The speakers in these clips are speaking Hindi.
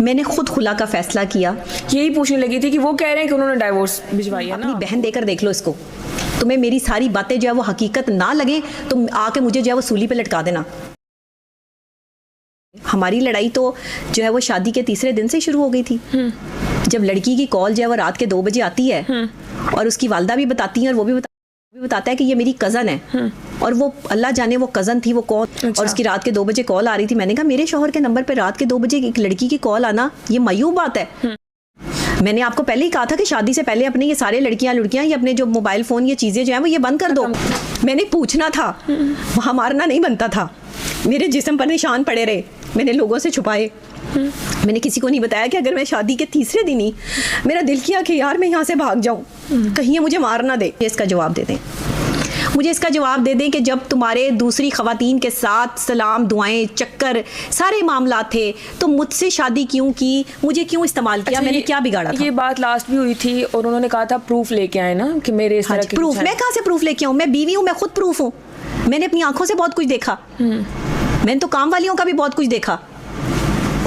मैंने खुद खुला का फैसला किया। यही पूछने लगी थी कि वो कह रहे हैं कि उन्होंने डाइवोर्स भिजवाई है ना। अपनी बहन देकर देख लो इसको। तुम्हें मेरी सारी बातें जो है वो हकीकत ना लगे तो आके मुझे जो है वो सूली पे लटका देना। हमारी लड़ाई तो जो है वो शादी के तीसरे दिन से शुरू हो गई थी। जब लड़की की कॉल जो है वो रात के 2 बजे आती है और उसकी वालदा भी बताती है और वो भी बताता है कि ये मेरी कज़न है, और वो अल्लाह जाने वो कज़न थी वो कौन। अच्छा। और उसकी रात के 2 बजे कॉल आ रही थी। मैंने कहा मेरे शौहर के नंबर पर रात के 2 बजे एक लड़की की कॉल आना ये मायूब बात है। मैंने आपको पहले ही कहा था कि शादी से पहले अपने ये सारे लड़कियां ये अपने जो मोबाइल फ़ोन ये चीज़ें जो हैं वो ये बंद कर दो। मैंने पूछना था, वहाँ मारना नहीं बनता था। मेरे जिस्म पर निशान पड़े रहे, मैंने लोगों से छुपाए। मैंने किसी को नहीं बताया कि अगर मैं शादी के तीसरे दिन ही मेरा दिल किया कि यार मैं यहाँ से भाग जाऊँ, कहीं ये मुझे मार ना दे। इसका जवाब दे दें, मुझे इसका जवाब दे दें कि जब तुम्हारे दूसरी ख़वातीन के साथ सलाम दुआएं चक्कर सारे मामला थे तो मुझसे शादी क्यों की, मुझे क्यों इस्तेमाल किया? अच्छा, मैंने क्या बिगाड़ा था? ये बात लास्ट भी हुई थी और उन्होंने कहा था प्रूफ लेके आए ना कि मेरे इस तरह के प्रूफ? मैं कहाँ से प्रूफ लेके आऊँ? मैं बीवी हूँ, मैं खुद प्रूफ हूँ। मैंने अपनी आंखों से बहुत कुछ देखा। मैंने तो काम वालियों का भी बहुत कुछ देखा।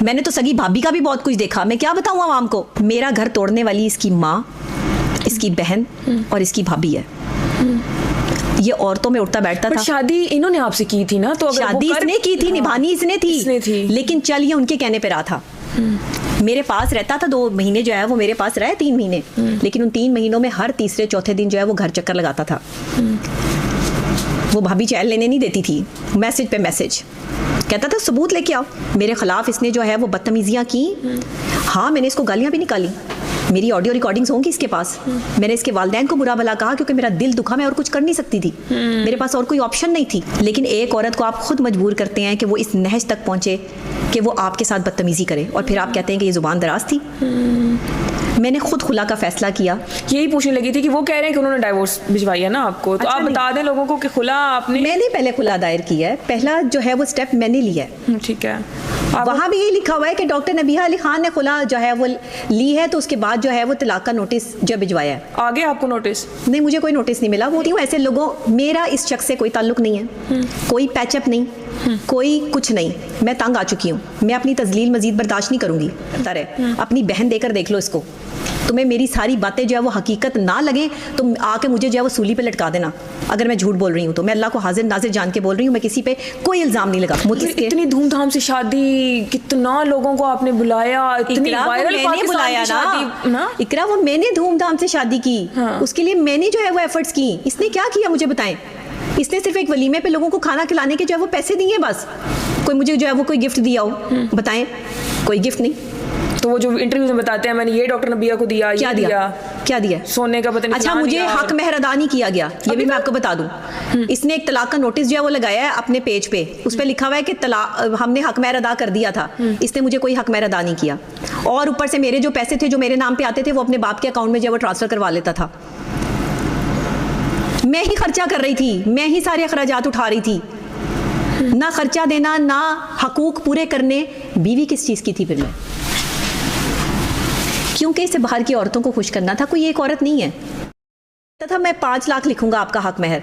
मैंने तो सगी भाभी का भी बहुत कुछ देखा। मैं क्या बताऊँ आवाम को? मेरा घर तोड़ने वाली इसकी माँ, इसकी बहन और इसकी भाभी है। ये औरतों में उठता बैठता था। शादी इन्होंने आपसे की थी ना, तो शादी इसने की थी, निभानी इसने थी, लेकिन चल ये उनके कहने पे रहा था। मेरे पास रहता था 2 महीने जो है वो मेरे पास रहे 3 महीने, लेकिन उन 3 महीनों में हर तीसरे चौथे दिन जो है वो घर चक्कर लगाता था। वो भाभी चैन लेने नहीं देती थी, मैसेज पे मैसेज कहता था सबूत लेके आओ। मेरे खिलाफ इसने जो है वो बदतमीजियाँ की। हाँ, मैंने इसको गालियाँ भी निकाली, मेरी ऑडियो रिकॉर्डिंग्स होंगी इसके पास। मैंने इसके वालिदैन को बुरा भला कहा क्योंकि मेरा दिल दुखा, मैं और कुछ कर नहीं सकती थी, मेरे पास और कोई ऑप्शन नहीं थी। लेकिन एक औरत को आप खुद मजबूर करते हैं कि वो इस नहज तक पहुंचे कि वो आपके साथ बदतमीजी करे, और फिर आप कहते हैं कि ये जुबान दराज थी। मैंने खुद खुला का फैसला किया। यही पूछने लगी थी कि वो कह रहे हैं कि उन्होंने डाइवोर्स भिजवाई है ना आपको, तो आप बता दें लोगों को कि खुला आपने। मैंने पहले खुला दायर किया है, पहला जो है वो स्टेप मैंने लिया है। ठीक है, वहाँ भी यही लिखा हुआ है कि डॉक्टर नबीहा अली खान ने खुला जो है वो ली है, तो उसके बाद जो है वो तलाक का नोटिस जो भिजवाया है। आगे आपको नोटिस? नहीं, मुझे कोई नोटिस नहीं मिला। वो ऐसे लोगों, मेरा इस शख्स से कोई ताल्लुक नहीं है, कोई पैचअप नहीं, कोई कुछ नहीं। मैं तंग आ चुकी हूँ, मैं अपनी तजलील मजीद बर्दाश्त नहीं करूँगी। अपनी बहन देकर देख लो इसको। तुम्हें मेरी सारी बातें जो है वो हकीकत ना लगे तो आके मुझे जो है वो सूली पे लटका देना। अगर मैं झूठ बोल रही हूँ तो मैं अल्लाह को हाजिर नाजिर जान के बोल रही हूँ, मैं किसी पे कोई इल्ज़ाम नहीं लगा। इतनी धूमधाम से शादी, कितना लोगों को आपने बुलाया, इतनी वायरल बुलाया ना इकरा, वो मैंने धूमधाम से शादी की। उसके लिए मैंने जो है वो एफर्ट्स की। इसने क्या किया मुझे बताएं? इसने सिर्फ एक वलीमे पे लोगों को खाना खिलाने के जो है वो पैसे दिए बस। कोई मुझे जो है वो कोई गिफ्ट दिया हो बताएं? कोई गिफ्ट नहीं। तो वो जो इंटरव्यू में बताते हैं मैंने ये डॉक्टर नबिया को दिया, क्या दिया? सोने का पता नहीं। अच्छा, मुझे हक महर अदा नहीं किया गया, ये भी मैं आपको बता दूं। इसने एक तलाक का नोटिस जो है वो लगाया है अपने पेज पे, उस पे लिखा हुआ है कि हमने हक महर अदा कर दिया था। इसने मुझे कोई हक महर अदा नहीं किया, और ऊपर से मेरे जो पैसे थे जो मेरे नाम पे आते थे वो अपने बाप के अकाउंट में जो है वो ट्रांसफर करवा लेता था। मैं ही खर्चा कर रही थी, मैं ही सारे अखराजात उठा रही थी। ना खर्चा देना, ना हकूक पूरे करने, बीवी किस चीज़ की थी फिर मैं? क्योंकि इसे बाहर की औरतों को खुश करना था, कोई एक औरत नहीं है। था मैं 5 लाख लिखूंगा आपका हक महर।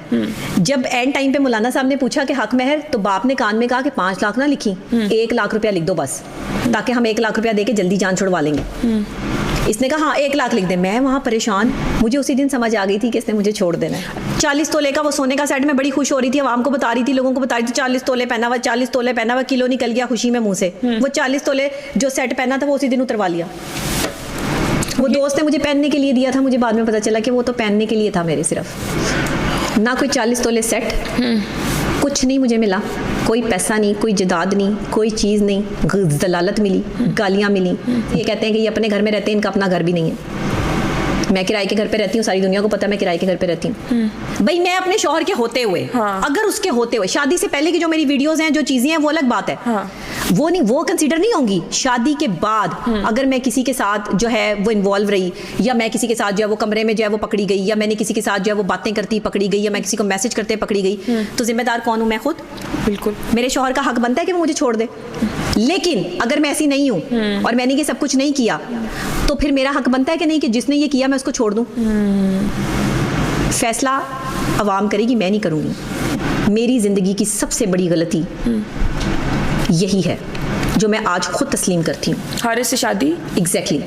जब एंड टाइम पे मौलाना साहब ने पूछा कि हक महर, तो बाप ने कान में कहा कि 5 लाख ना लिखी, 1 लाख रुपया लिख दो बस, ताकि हम 1 लाख रुपया देके जल्दी जान छुड़वा लेंगे। इसने कहा हाँ 1 लाख लिख दे। मैं वहाँ परेशान, मुझे उसी दिन समझ आ गई थी कि इसने मुझे छोड़ देना है। 40 तोले का वो सोने का सेट, में बड़ी खुश हो रही थी, आवाम को बता रही थी, लोगों को बता रही थी 40 तोले पहना हुआ, 40 तोले पहना हुआ। किलो निकल गया खुशी में मुँह से। वो 40 तोले जो सेट पहना था वो उसी दिन उतरवा लिया। वो दोस्त ने मुझे पहनने के लिए दिया था, मुझे बाद में पता चला कि वो तो पहनने के लिए था मेरे, सिर्फ ना कोई 40 तोले सेट, कुछ नहीं मुझे मिला, कोई पैसा नहीं, कोई जदाद नहीं, कोई चीज़ नहीं। दलालत मिली, गालियाँ मिली। ये कहते हैं कि ये अपने घर में रहते हैं, इनका अपना घर भी नहीं है। मैं किराए के घर पे रहती हूँ, सारी दुनिया को पता है मैं किराए के घर पे रहती हूँ। भाई मैं अपने शौहर के होते हुए, अगर उसके होते हुए, शादी से पहले की जो मेरी वीडियोस हैं, जो चीज़ें हैं, वो अलग बात है। वो नहीं, वो कंसीडर नहीं होंगी। शादी के बाद अगर मैं किसी के साथ जो है वो इन्वॉल्व रही, या मैं किसी के साथ जो है वो कमरे में जो है वो पकड़ी गई, या मैंने किसी के साथ जो है वो बातें करती पकड़ी गई, या मैं किसी को मैसेज करते पकड़ी गई, तो जिम्मेदार कौन हूँ? मैं खुद। बिल्कुल, मेरे शौहर का हक बनता है कि वो मुझे छोड़ दे। लेकिन अगर मैं ऐसी नहीं हूँ और मैंने ये सब कुछ नहीं किया, तो फिर मेरा हक बनता है कि नहीं कि जिसने ये किया मैं उसको छोड़ दूँ? फैसला अवाम करेगी, मैं नहीं करूँगी। मेरी ज़िंदगी की सबसे बड़ी गलती यही है जो मैं आज खुद तस्लीम करती हूँ। हारिस से शादी? एग्जैक्टली